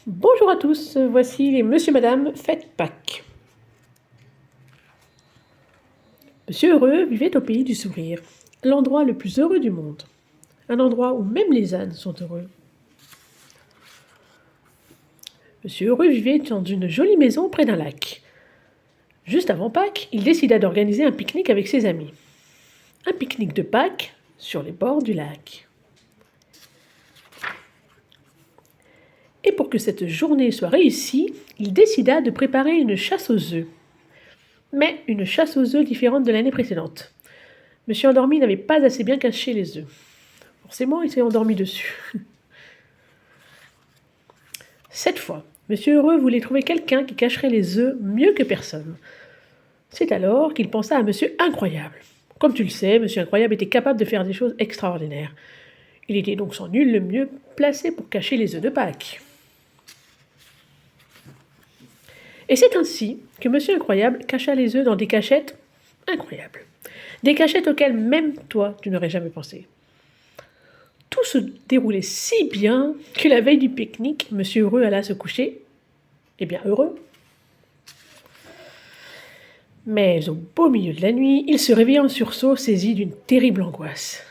Bonjour à tous, voici les Monsieur Madame Fête Pâques. Monsieur Heureux vivait au pays du sourire, l'endroit le plus heureux du monde, un endroit où même les ânes sont heureux. Monsieur Heureux vivait dans une jolie maison près d'un lac. Juste avant Pâques, il décida d'organiser un pique-nique avec ses amis. Un pique-nique de Pâques sur les bords du lac. Et pour que cette journée soit réussie, il décida de préparer une chasse aux œufs. Mais une chasse aux œufs différente de l'année précédente. Monsieur Endormi n'avait pas assez bien caché les œufs. Forcément, il s'est endormi dessus. Cette fois, Monsieur Heureux voulait trouver quelqu'un qui cacherait les œufs mieux que personne. C'est alors qu'il pensa à Monsieur Incroyable. Comme tu le sais, Monsieur Incroyable était capable de faire des choses extraordinaires. Il était donc sans nul le mieux placé pour cacher les œufs de Pâques. Et c'est ainsi que Monsieur Incroyable cacha les œufs dans des cachettes incroyables. Des cachettes auxquelles même toi, tu n'aurais jamais pensé. Tout se déroulait si bien que la veille du pique-nique, Monsieur Heureux alla se coucher. Eh bien, heureux. Mais au beau milieu de la nuit, il se réveilla en sursaut, saisi d'une terrible angoisse.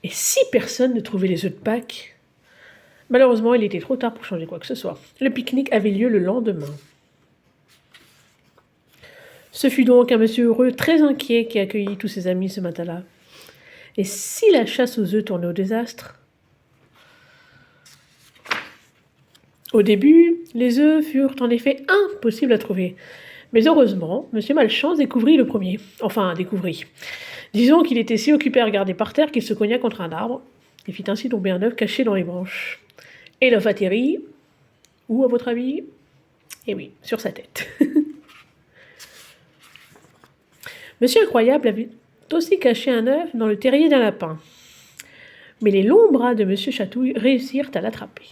Et si personne ne trouvait les œufs de Pâques? Malheureusement, il était trop tard pour changer quoi que ce soit. Le pique-nique avait lieu le lendemain. Ce fut donc un Monsieur Heureux très inquiet qui accueillit tous ses amis ce matin-là. Et si la chasse aux œufs tournait au désastre? Au début, les œufs furent en effet impossibles à trouver. Mais heureusement, Monsieur Malchance découvrit le premier. Enfin, découvrit. Disons qu'il était si occupé à regarder par terre qu'il se cogna contre un arbre et fit ainsi tomber un œuf caché dans les branches. Et l'œuf atterrit. Où, à votre avis? Eh oui, sur sa tête. Monsieur Incroyable avait aussi caché un œuf dans le terrier d'un lapin. Mais les longs bras de Monsieur Chatouille réussirent à l'attraper.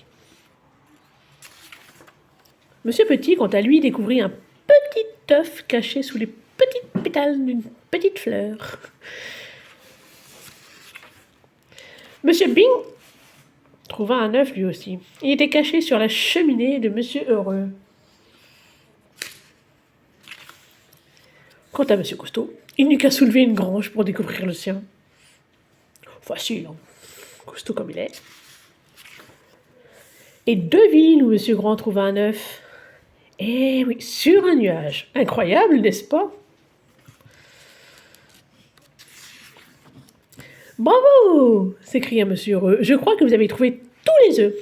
Monsieur Petit, quant à lui, découvrit un petit œuf caché sous les petites pétales d'une petite fleur. Monsieur Bing trouva un œuf lui aussi. Il était caché sur la cheminée de Monsieur Heureux. Quant à Monsieur Cousteau, il n'eut qu'à soulever une grange pour découvrir le sien. Facile, hein, Cousteau comme il est. Et devine où Monsieur Grand trouva un œuf. Eh oui, sur un nuage. Incroyable, n'est-ce pas? Bravo! S'écria Monsieur Heureux. Je crois que vous avez trouvé tous les œufs.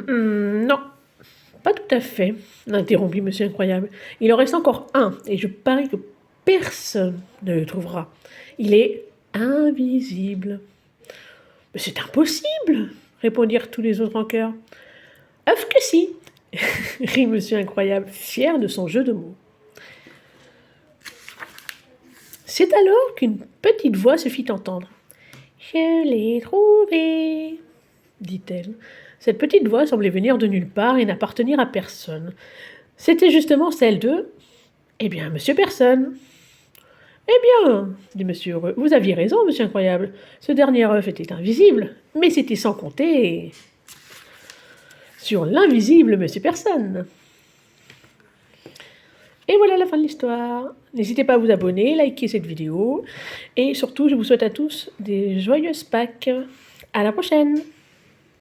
Non, pas tout à fait, interrompit Monsieur Incroyable. Il en reste encore un, et je parie que personne ne le trouvera. Il est invisible. Mais c'est impossible, répondirent tous les autres en chœur. Œuf que si, rit Monsieur Incroyable, fier de son jeu de mots. C'est alors qu'une petite voix se fit entendre. « Je l'ai trouvé !» dit-elle. Cette petite voix semblait venir de nulle part et n'appartenir à personne. C'était justement celle de... Eh bien, Monsieur Personne. Eh bien, dit Monsieur Heureux, vous aviez raison, Monsieur Incroyable. Ce dernier œuf était invisible, mais c'était sans compter sur l'invisible Monsieur Personne. Et voilà la fin de l'histoire. N'hésitez pas à vous abonner, liker cette vidéo. Et surtout, je vous souhaite à tous des joyeuses Pâques. À la prochaine!